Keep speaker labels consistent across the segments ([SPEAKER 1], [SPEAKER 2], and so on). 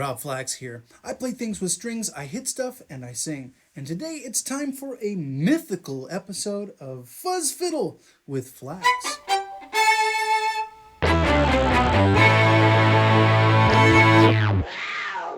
[SPEAKER 1] Rob Flax here. I play things with strings, I hit stuff, and I sing. And today it's time for a mythical episode of Fuzz Fiddle with Flax.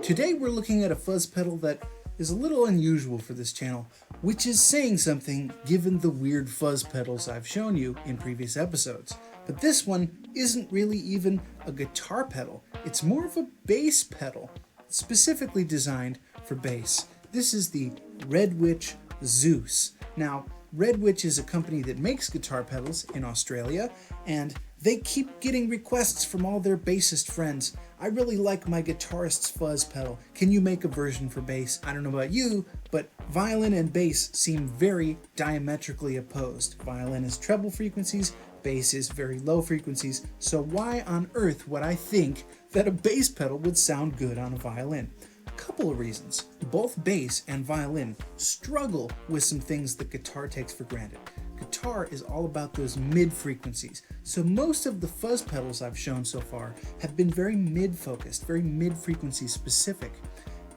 [SPEAKER 1] Today we're looking at a fuzz pedal that is a little unusual for this channel, which is saying something given the weird fuzz pedals I've shown you in previous episodes. But this one isn't really even a guitar pedal, it's more of a bass pedal, specifically designed for bass. This is the Red Witch Zeus. Now, Red Witch is a company that makes guitar pedals in Australia, and they keep getting requests from all their bassist friends. I really like my guitarist's fuzz pedal. Can you make a version for bass? I don't know about you, but violin and bass seem very diametrically opposed. Violin is treble frequencies, bass is very low frequencies, so why on earth would I think that a bass pedal would sound good on a violin? A couple of reasons. Both bass and violin struggle with some things that guitar takes for granted. Guitar is all about those mid frequencies, so most of the fuzz pedals I've shown so far have been very mid focused, very mid frequency specific.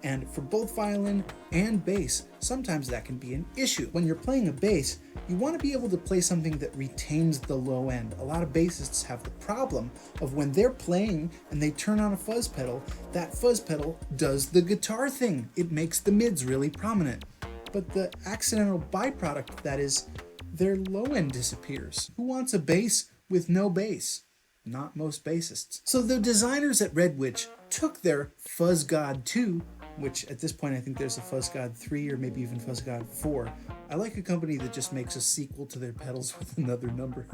[SPEAKER 1] And for both violin and bass, sometimes that can be an issue. When you're playing a bass, you want to be able to play something that retains the low end. A lot of bassists have the problem of when they're playing and they turn on a fuzz pedal, that fuzz pedal does the guitar thing. It makes the mids really prominent. But the accidental byproduct of that is their low end disappears. Who wants a bass with no bass? Not most bassists. So the designers at Red Witch took their Fuzz God II, which at this point I think there's a Fuzz God III or maybe even Fuzz God IV. I like a company that just makes a sequel to their pedals with another number.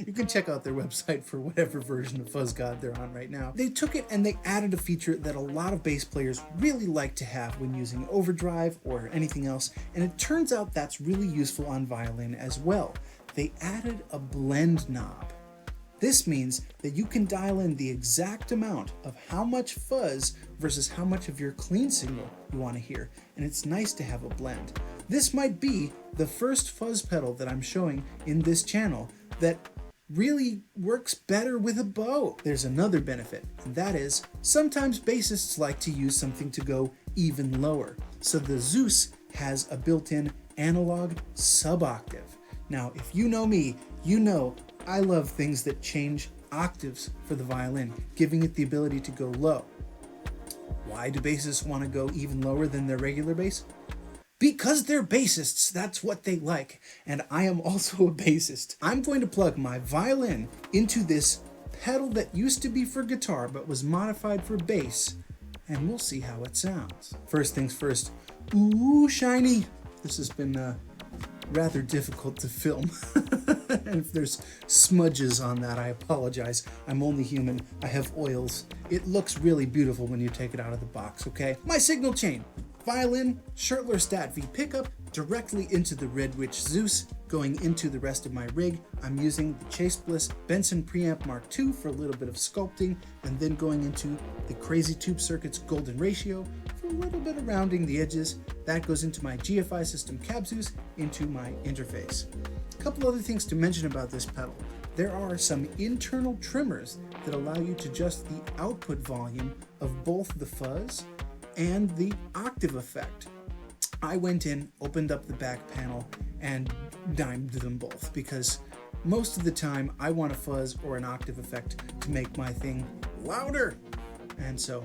[SPEAKER 1] You can check out their website for whatever version of Fuzz God they're on right now. They took it and they added a feature that a lot of bass players really like to have when using overdrive or anything else, and it turns out that's really useful on violin as well. They added a blend knob. This means that you can dial in the exact amount of how much fuzz versus how much of your clean signal you want to hear, and it's nice to have a blend. This might be the first fuzz pedal that I'm showing in this channel that really works better with a bow. There's another benefit, and that is sometimes bassists like to use something to go even lower. So the Zeus has a built-in analog suboctave. Now, if you know me, you know I love things that change octaves for the violin, giving it the ability to go low. Why do bassists want to go even lower than their regular bass? Because they're bassists, that's what they like. And I am also a bassist. I'm going to plug my violin into this pedal that used to be for guitar but was modified for bass, and we'll see how it sounds. First things first, ooh, shiny. This has been rather difficult to film. And if there's smudges on that, I apologize. I'm only human. I have oils. It looks really beautiful when you take it out of the box, okay? My signal chain. Violin, Schertler Stat V pickup, directly into the Red Witch Zeus, going into the rest of my rig. I'm using the Chase Bliss Benson Preamp Mark II for a little bit of sculpting, and then going into the Crazy Tube Circuits Golden Ratio for a little bit of rounding the edges. That goes into my GFI system Cab Zeus, into my interface. A couple other things to mention about this pedal. There are some internal trimmers that allow you to adjust the output volume of both the fuzz and the octave effect. I went in, opened up the back panel, and dimed them both because most of the time I want a fuzz or an octave effect to make my thing louder. And so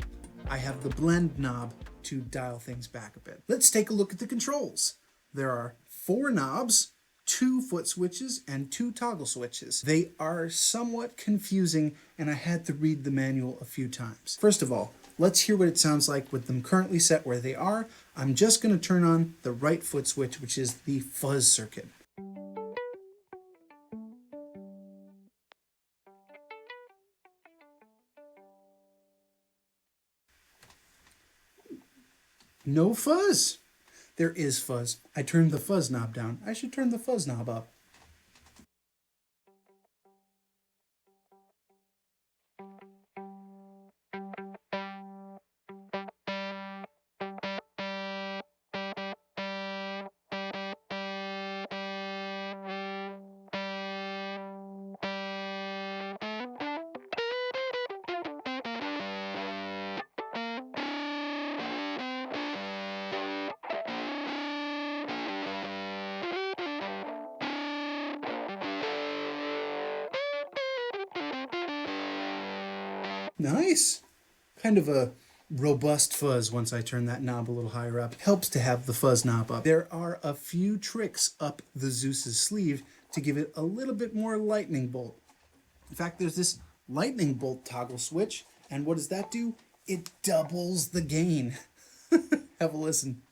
[SPEAKER 1] I have the blend knob to dial things back a bit. Let's take a look at the controls. There are 4 knobs, 2 foot switches, and 2 toggle switches. They are somewhat confusing, and I had to read the manual a few times. First of all, let's hear what it sounds like with them currently set where they are. I'm just going to turn on the right foot switch, which is the fuzz circuit. No fuzz. There is fuzz. I turned the fuzz knob down. I should turn the fuzz knob up. Nice. Kind of a robust fuzz once I turn that knob a little higher up. Helps to have the fuzz knob up. There are a few tricks up the Zeus's sleeve to give it a little bit more lightning bolt. In fact, there's this lightning bolt toggle switch, and what does that do? It doubles the gain. Have a listen.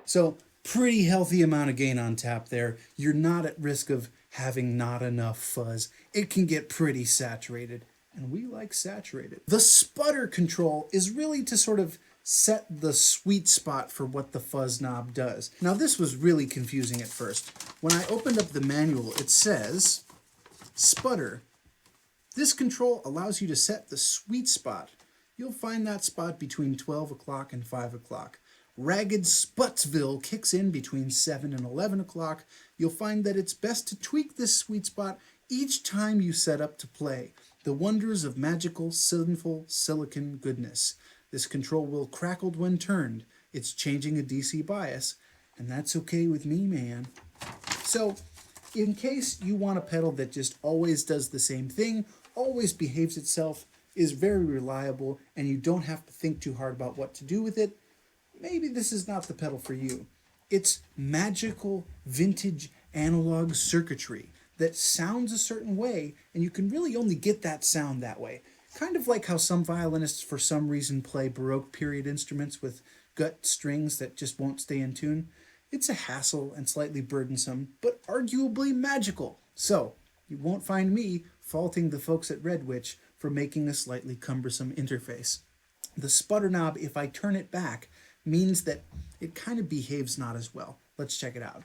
[SPEAKER 1] So pretty healthy amount of gain on tap there. You're not at risk of having not enough fuzz. It can get pretty saturated, and we like saturated. The sputter control is really to sort of set the sweet spot for what the fuzz knob does. Now this was really confusing at first. When I opened up the manual, it says, sputter. This control allows you to set the sweet spot. You'll find that spot between 12 o'clock and 5 o'clock. Ragged Sputsville kicks in between 7 and 11 o'clock. You'll find that it's best to tweak this sweet spot each time you set up to play. The wonders of magical, sinful silicon goodness. This control will crackle when turned. It's changing a DC bias, and that's okay with me, man. So, in case you want a pedal that just always does the same thing, always behaves itself, is very reliable, and you don't have to think too hard about what to do with it, maybe this is not the pedal for you. It's magical, vintage, analog circuitry that sounds a certain way, and you can really only get that sound that way. Kind of like how some violinists, for some reason, play Baroque period instruments with gut strings that just won't stay in tune. It's a hassle and slightly burdensome, but arguably magical. So, you won't find me faulting the folks at Red Witch for making a slightly cumbersome interface. The sputter knob, if I turn it back, means that it kind of behaves not as well. Let's check it out.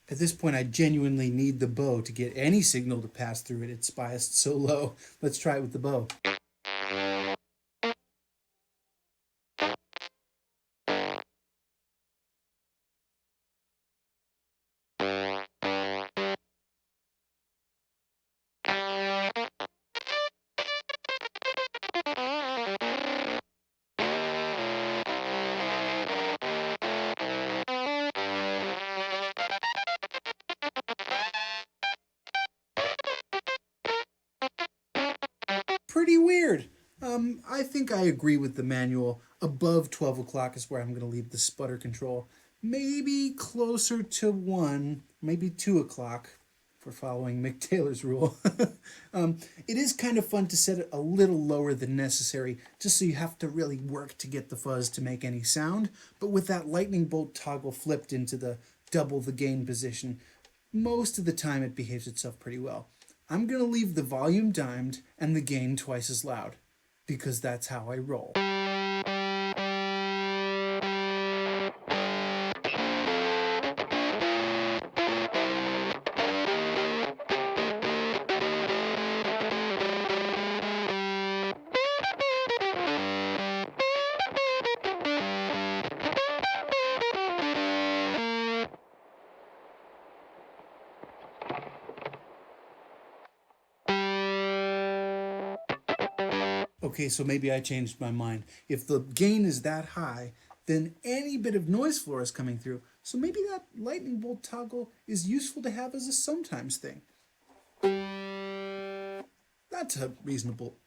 [SPEAKER 1] At this point, I genuinely need the bow to get any signal to pass through it. It's biased so low. Let's try it with the bow. Pretty weird. I think I agree with the manual. Above 12 o'clock is where I'm going to leave the sputter control. Maybe closer to 1, maybe 2 o'clock, for following Mick Taylor's rule. It is kind of fun to set it a little lower than necessary, just so you have to really work to get the fuzz to make any sound. But with that lightning bolt toggle flipped into the double the gain position, most of the time it behaves itself pretty well. I'm going to leave the volume dimed and the gain twice as loud, because that's how I roll. Okay, so maybe I changed my mind. If the gain is that high, then any bit of noise floor is coming through. So maybe that lightning bolt toggle is useful to have as a sometimes thing. That's a reasonable.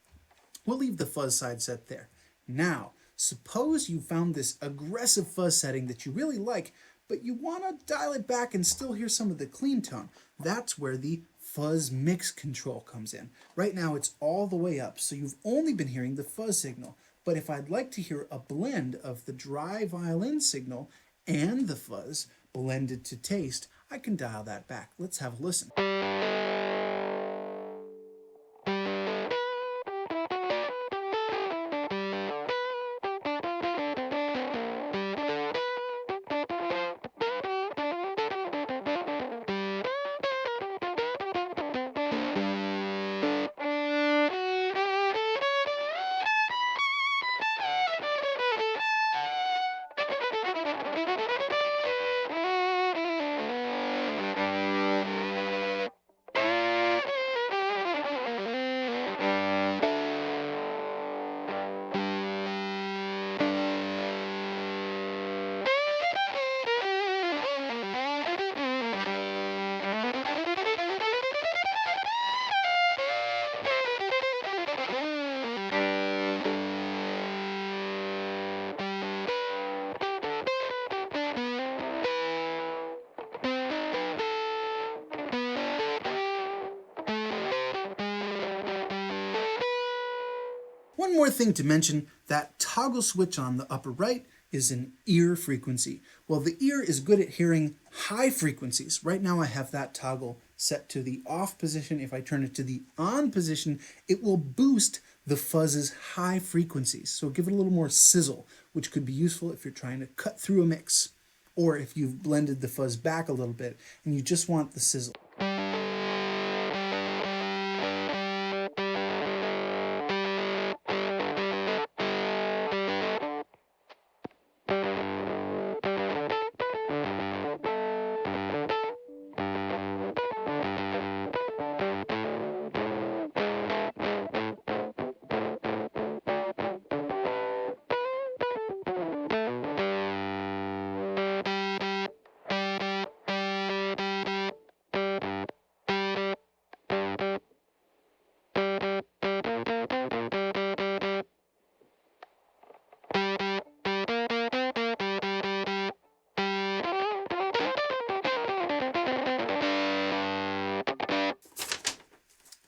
[SPEAKER 1] We'll leave the fuzz side set there. Now, suppose you found this aggressive fuzz setting that you really like, but you want to dial it back and still hear some of the clean tone. That's where the Fuzz Mix Control comes in. Right now it's all the way up, so you've only been hearing the fuzz signal. But if I'd like to hear a blend of the dry violin signal and the fuzz blended to taste, I can dial that back. Let's have a listen. One more thing to mention, that toggle switch on the upper right is an ear frequency. Well, the ear is good at hearing high frequencies. Right now I have that toggle set to the off position. If I turn it to the on position, it will boost the fuzz's high frequencies. So give it a little more sizzle, which could be useful if you're trying to cut through a mix, or if you've blended the fuzz back a little bit and you just want the sizzle.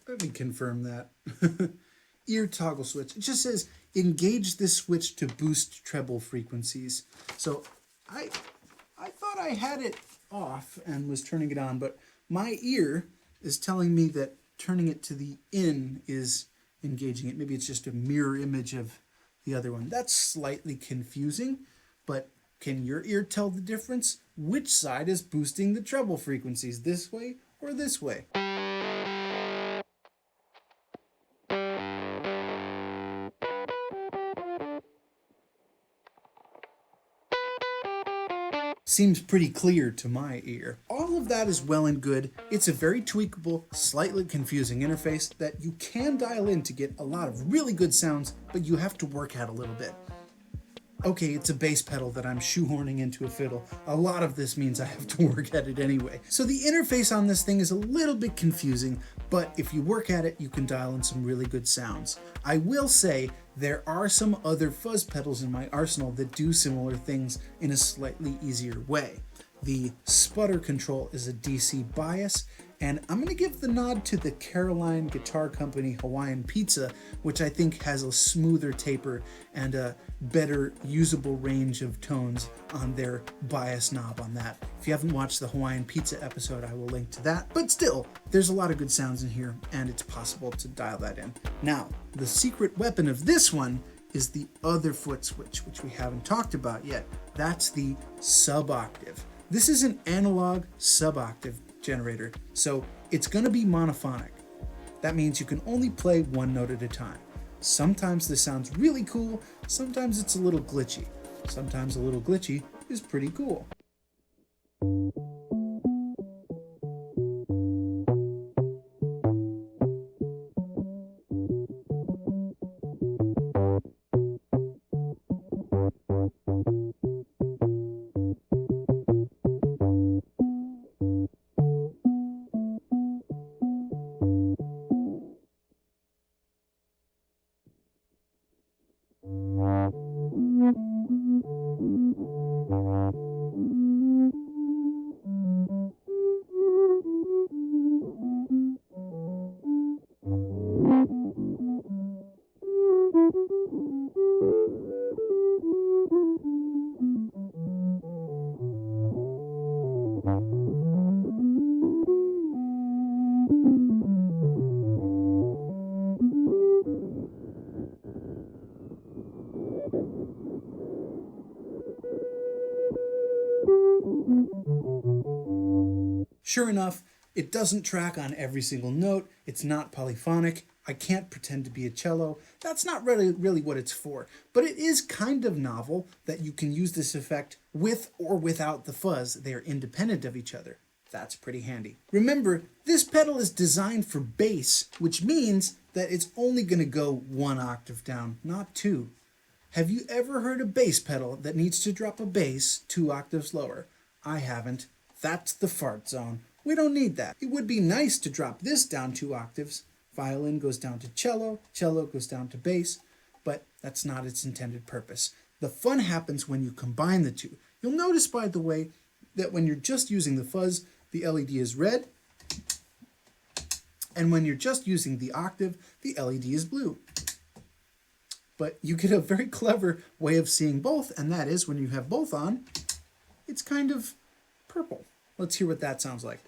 [SPEAKER 1] Let me confirm that. Ear toggle switch. It just says engage this switch to boost treble frequencies. So I thought I had it off and was turning it on, but my ear is telling me that turning it to the in is engaging it. Maybe it's just a mirror image of the other one. That's slightly confusing, but can your ear tell the difference? Which side is boosting the treble frequencies, this way or this way? Seems pretty clear to my ear. All of that is well and good. It's a very tweakable, slightly confusing interface that you can dial in to get a lot of really good sounds, but you have to work at a little bit. Okay, it's a bass pedal that I'm shoehorning into a fiddle. A lot of this means I have to work at it anyway. So the interface on this thing is a little bit confusing, but if you work at it, you can dial in some really good sounds. I will say there are some other fuzz pedals in my arsenal that do similar things in a slightly easier way. The Sputter Control is a DC bias, and I'm going to give the nod to the Caroline Guitar Company Hawaiian Pizza, which I think has a smoother taper and a better usable range of tones on their bias knob on that. If you haven't watched the Hawaiian Pizza episode, I will link to that. But still, there's a lot of good sounds in here, and it's possible to dial that in. Now, the secret weapon of this one is the other foot switch, which we haven't talked about yet. That's the suboctave. This is an analog suboctave generator, so it's going to be monophonic. That means you can only play one note at a time. Sometimes this sounds really cool, sometimes it's a little glitchy. Sometimes a little glitchy is pretty cool. Sure enough, it doesn't track on every single note. It's not polyphonic. I can't pretend to be a cello. That's not really what it's for. But it is kind of novel that you can use this effect with or without the fuzz. They are independent of each other. That's pretty handy. Remember, this pedal is designed for bass, which means that it's only going to go 1 octave down, not 2. Have you ever heard a bass pedal that needs to drop a bass 2 octaves lower? I haven't. That's the fart zone. We don't need that. It would be nice to drop this down 2 octaves. Violin goes down to cello, cello goes down to bass, but that's not its intended purpose. The fun happens when you combine the two. You'll notice, by the way, that when you're just using the fuzz, the LED is red, and when you're just using the octave, the LED is blue. But you get a very clever way of seeing both, and that is when you have both on, it's kind of purple. Let's hear what that sounds like.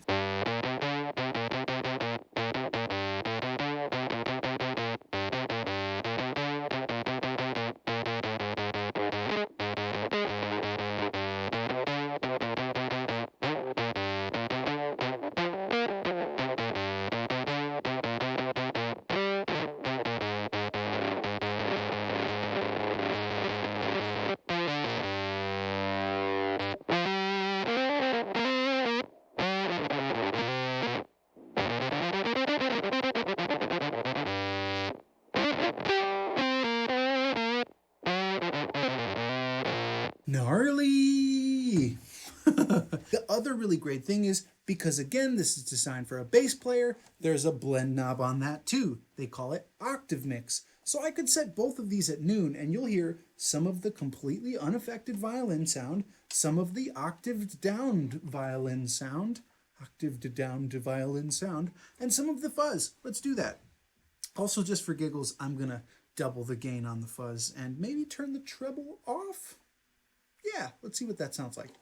[SPEAKER 1] Gnarly! The other really great thing is, because again this is designed for a bass player, there's a blend knob on that too. They call it Octave Mix. So I could set both of these at noon and you'll hear some of the completely unaffected violin sound, some of the octaved down violin sound, octaved down to violin sound, and some of the fuzz. Let's do that. Also, just for giggles, I'm gonna double the gain on the fuzz and maybe turn the treble off. Yeah, let's see what that sounds like.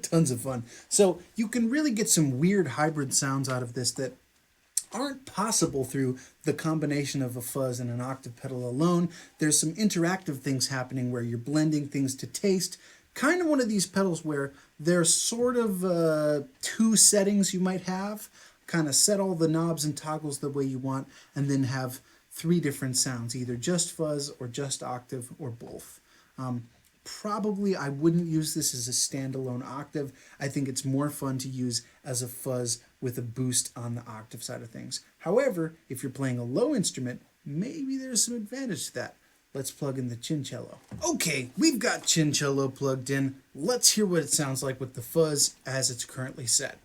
[SPEAKER 1] Tons of fun. So you can really get some weird hybrid sounds out of this that aren't possible through the combination of a fuzz and an octave pedal alone. There's some interactive things happening where you're blending things to taste. Kind of one of these pedals where there's sort of 2 settings you might have. Kind of set all the knobs and toggles the way you want, and then have 3 different sounds, either just fuzz or just octave or both. Probably I wouldn't use this as a standalone octave. I think it's more fun to use as a fuzz with a boost on the octave side of things. However, if you're playing a low instrument, maybe there's some advantage to that. Let's plug in the Chin Cello. Okay, we've got Chin Cello plugged in. Let's hear what it sounds like with the fuzz as it's currently set.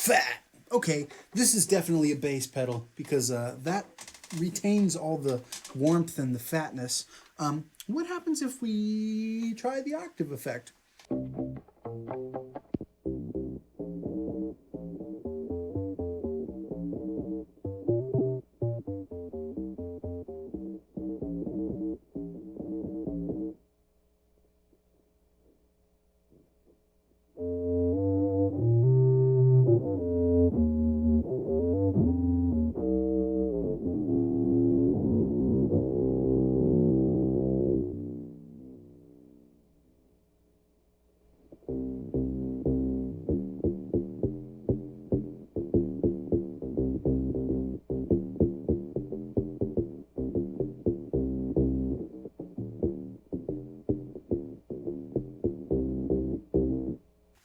[SPEAKER 1] fat. Okay, this is definitely a bass pedal because that retains all the warmth and the fatness. What happens if we try the octave effect?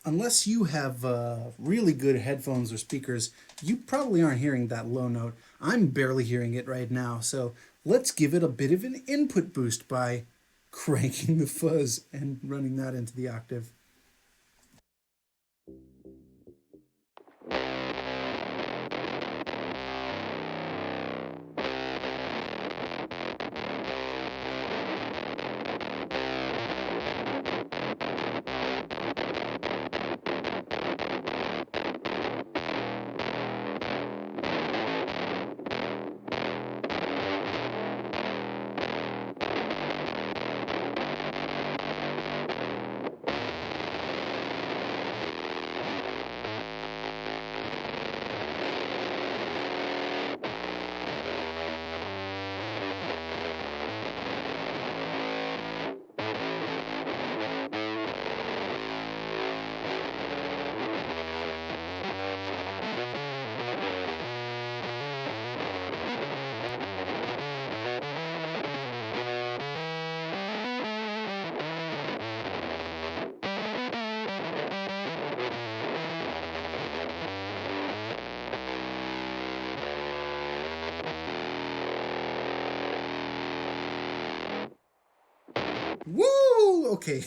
[SPEAKER 1] Unless you have really good headphones or speakers, you probably aren't hearing that low note. I'm barely hearing it right now, so let's give it a bit of an input boost by cranking the fuzz and running that into the octave. Woo! Okay,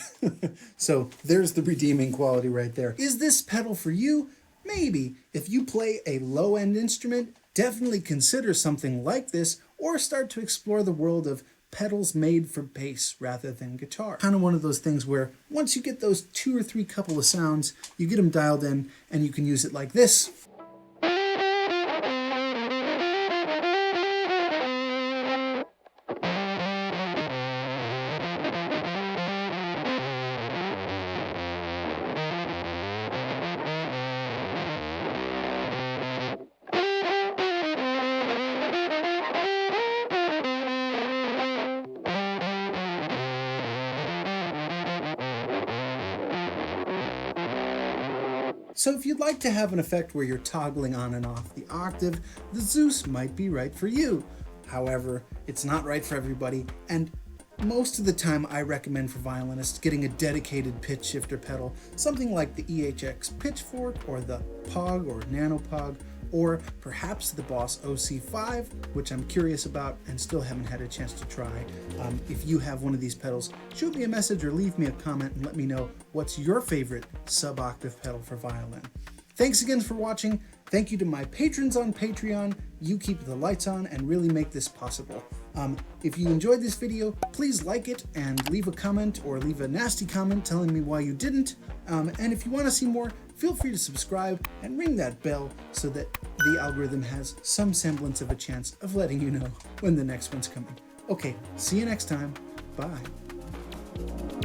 [SPEAKER 1] so there's the redeeming quality right there. Is this pedal for you? Maybe. If you play a low-end instrument, definitely consider something like this, or start to explore the world of pedals made for bass rather than guitar. Kind of one of those things where once you get those 2 or 3 couple of sounds, you get them dialed in and you can use it like this. So if you'd like to have an effect where you're toggling on and off the octave, the Zeus might be right for you. However, it's not right for everybody, and most of the time I recommend for violinists getting a dedicated pitch shifter pedal, something like the EHX Pitchfork or the Pog or Nano Pog, or perhaps the Boss OC5, which I'm curious about and still haven't had a chance to try. If you have one of these pedals, shoot me a message or leave me a comment and let me know what's your favorite sub-octave pedal for violin. Thanks again for watching. Thank you to my patrons on Patreon. You keep the lights on and really make this possible. If you enjoyed this video, please like it and leave a comment or leave a nasty comment telling me why you didn't. And if you want to see more, feel free to subscribe and ring that bell so that the algorithm has some semblance of a chance of letting you know when the next one's coming. Okay, see you next time. Bye.